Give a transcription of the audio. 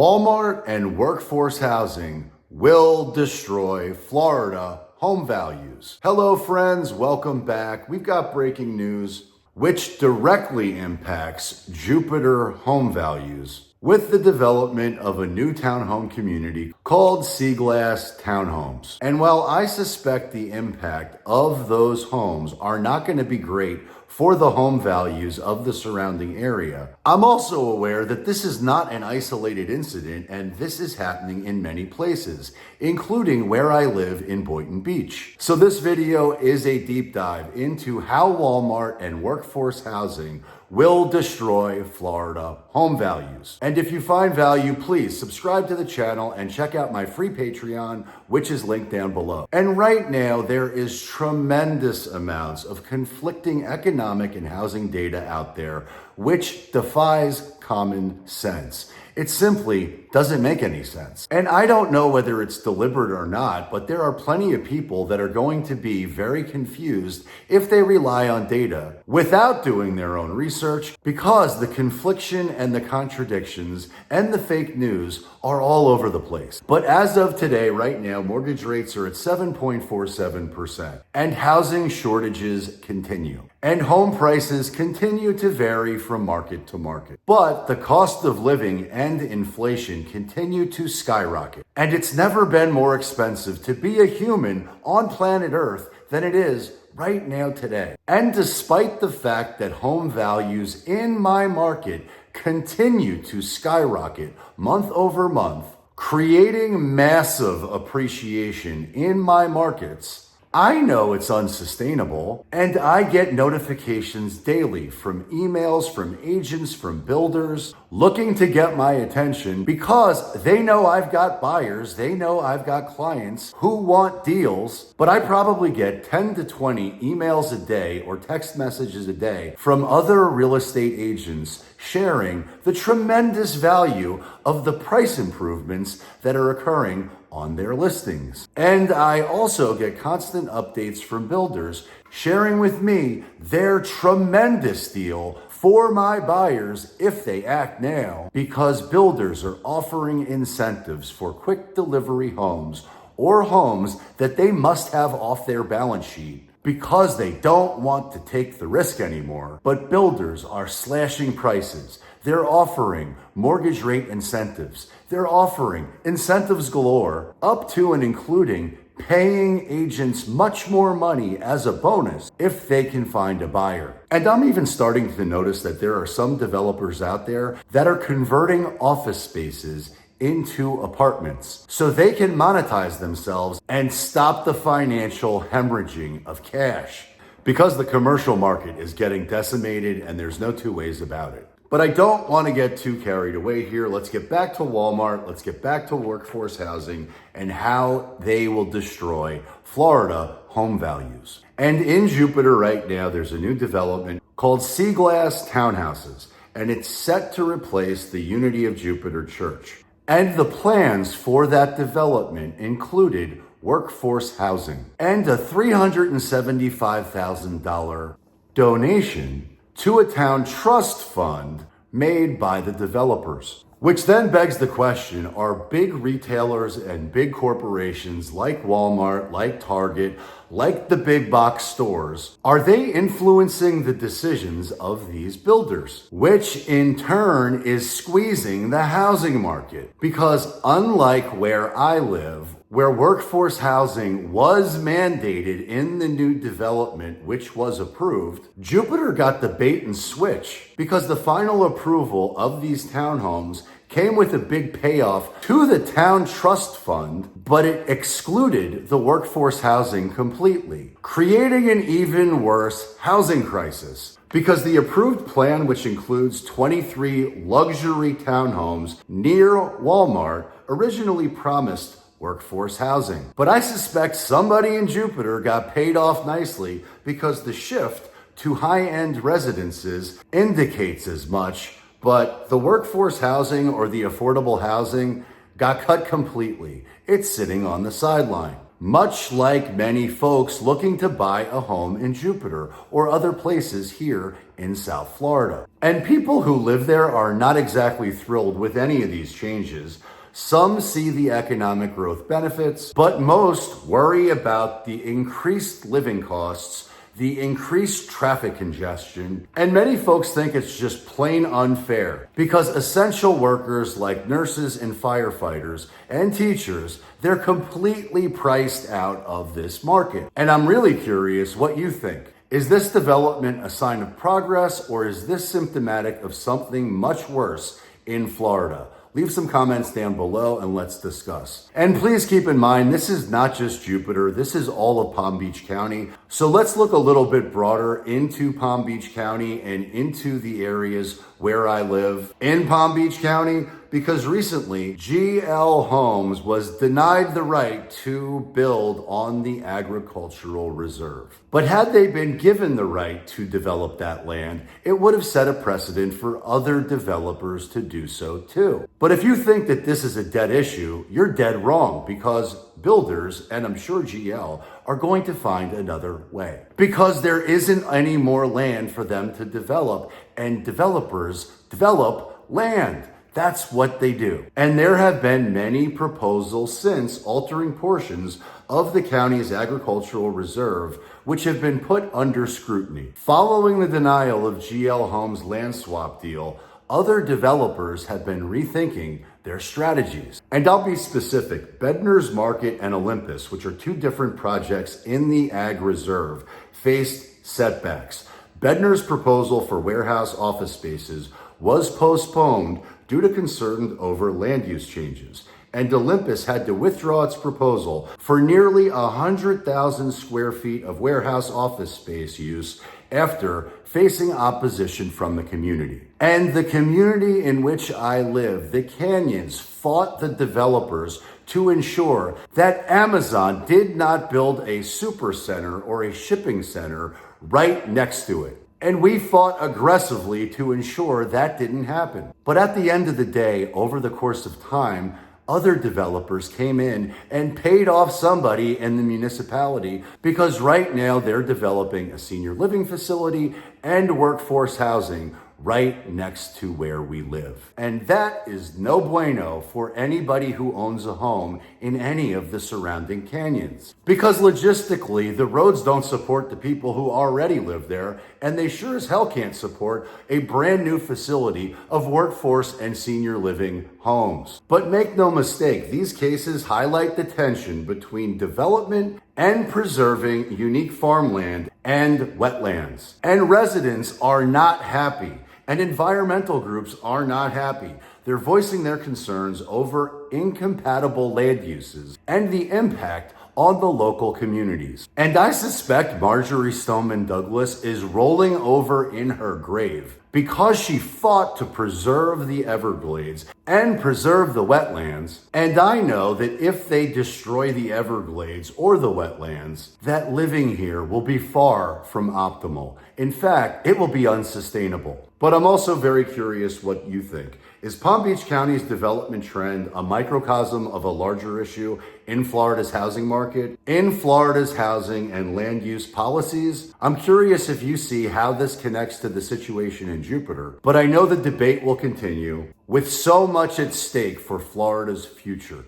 Walmart and workforce housing will destroy Florida home values. Hello friends, welcome back. We've got breaking news which directly impacts Jupiter home values with the development of a new townhome community called Seaglass Townhomes. And while I suspect the impact of those homes are not going to be great for the home values of the surrounding area, I'm also aware that this is not an isolated incident, and this is happening in many places, including where I live in Boynton Beach. So this video is a deep dive into how Walmart and workforce housing will destroy Florida home values. And if you find value, please subscribe to the channel and check out my free Patreon, which is linked down below. And right now, there is tremendous amounts of conflicting economic and housing data out there, which defies common sense. It simply doesn't make any sense. And I don't know whether it's deliberate or not, but there are plenty of people that are going to be very confused if they rely on data without doing their own research, because the confliction and the contradictions and the fake news are all over the place. But as of today, right now, mortgage rates are at 7.47%, and housing shortages continue. And home prices continue to vary from market to market. But the cost of living and inflation continue to skyrocket. And it's never been more expensive to be a human on planet Earth than it is right now today. And despite the fact that home values in my market continue to skyrocket month over month, creating massive appreciation in my markets, I know it's unsustainable, and I get notifications daily from emails, from agents, from builders looking to get my attention because they know I've got buyers, they know I've got clients who want deals, but I probably get 10 to 20 emails a day or text messages a day from other real estate agents sharing the tremendous value of the price improvements that are occurring on their listings. And I also get constant updates from builders sharing with me their tremendous deal for my buyers if they act now, because builders are offering incentives for quick delivery homes or homes that they must have off their balance sheet because they don't want to take the risk anymore. But builders are slashing prices. They're offering mortgage rate incentives. They're offering incentives galore, up to and including paying agents much more money as a bonus if they can find a buyer. And I'm even starting to notice that there are some developers out there that are converting office spaces into apartments so they can monetize themselves and stop the financial hemorrhaging of cash, because the commercial market is getting decimated and there's no two ways about it. But I don't want to get too carried away here. Let's get back to Walmart. Let's get back to workforce housing and how they will destroy Florida home values. And in Jupiter right now, there's a new development called Seaglass Townhouses, and it's set to replace the Unity of Jupiter Church. And the plans for that development included workforce housing and a $375,000 donation to a town trust fund made by the developers. Which then begs the question, are big retailers and big corporations like Walmart, like Target, like the big box stores, are they influencing the decisions of these builders? Which in turn is squeezing the housing market. Because unlike where I live, where workforce housing was mandated in the new development, which was approved, Jupiter got the bait and switch, because the final approval of these townhomes came with a big payoff to the town trust fund, but it excluded the workforce housing completely, creating an even worse housing crisis. Because the approved plan, which includes 23 luxury townhomes near Walmart, originally promised workforce housing. But I suspect somebody in Jupiter got paid off nicely, because the shift to high-end residences indicates as much, but the workforce housing or the affordable housing got cut completely. It's sitting on the sideline. much like many folks looking to buy a home in Jupiter or other places here in South Florida. And people who live there are not exactly thrilled with any of these changes. Some see the economic growth benefits, but most worry about the increased living costs, the increased traffic congestion, and many folks think it's just plain unfair because essential workers like nurses and firefighters and teachers, they're completely priced out of this market. And I'm really curious what you think. Is this development a sign of progress, or is this symptomatic of something much worse in Florida? Leave some comments down below and let's discuss. And please keep in mind, this is not just Jupiter, this is all of Palm Beach County. So let's look a little bit broader into Palm Beach County and into the areas where I live in Palm Beach County, because recently GL Homes was denied the right to build on the agricultural reserve. But had they been given the right to develop that land, it would have set a precedent for other developers to do so too. But if you think that this is a dead issue, you're dead wrong, because builders, and I'm sure GL, are going to find another way. Because there isn't any more land for them to develop, and developers develop land. That's what they do. And there have been many proposals since altering portions of the county's agricultural reserve, which have been put under scrutiny. Following the denial of GL Homes' land swap deal, other developers have been rethinking their strategies. And I'll be specific. Bednar's Market and Olympus, which are two different projects in the Ag Reserve, faced setbacks. Bednar's proposal for warehouse office spaces was postponed due to concern over land use changes. And Olympus had to withdraw its proposal for nearly 100,000 square feet of warehouse office space use after facing opposition from the community. And the community in which I live, the Canyons, fought the developers to ensure that Amazon did not build a super center or a shipping center right next to it. And we fought aggressively to ensure that didn't happen. But at the end of the day, over the course of time, other developers came in and paid off somebody in the municipality, because right now they're developing a senior living facility and workforce housing right next to where we live. And that is no bueno for anybody who owns a home in any of the surrounding canyons. Because logistically, the roads don't support the people who already live there, and they sure as hell can't support a brand new facility of workforce and senior living homes. But make no mistake, these cases highlight the tension between development and preserving unique farmland and wetlands. And residents are not happy. And environmental groups are not happy. They're voicing their concerns over incompatible land uses and the impact on the local communities. And I suspect Marjorie Stoneman Douglas is rolling over in her grave because she fought to preserve the Everglades and preserve the wetlands. And I know that if they destroy the Everglades or the wetlands, that living here will be far from optimal. In fact, it will be unsustainable. But I'm also very curious what you think. Is Palm Beach County's development trend a microcosm of a larger issue in Florida's housing market, in Florida's housing and land use policies? I'm curious if you see how this connects to the situation in Jupiter, but I know the debate will continue with so much at stake for Florida's future.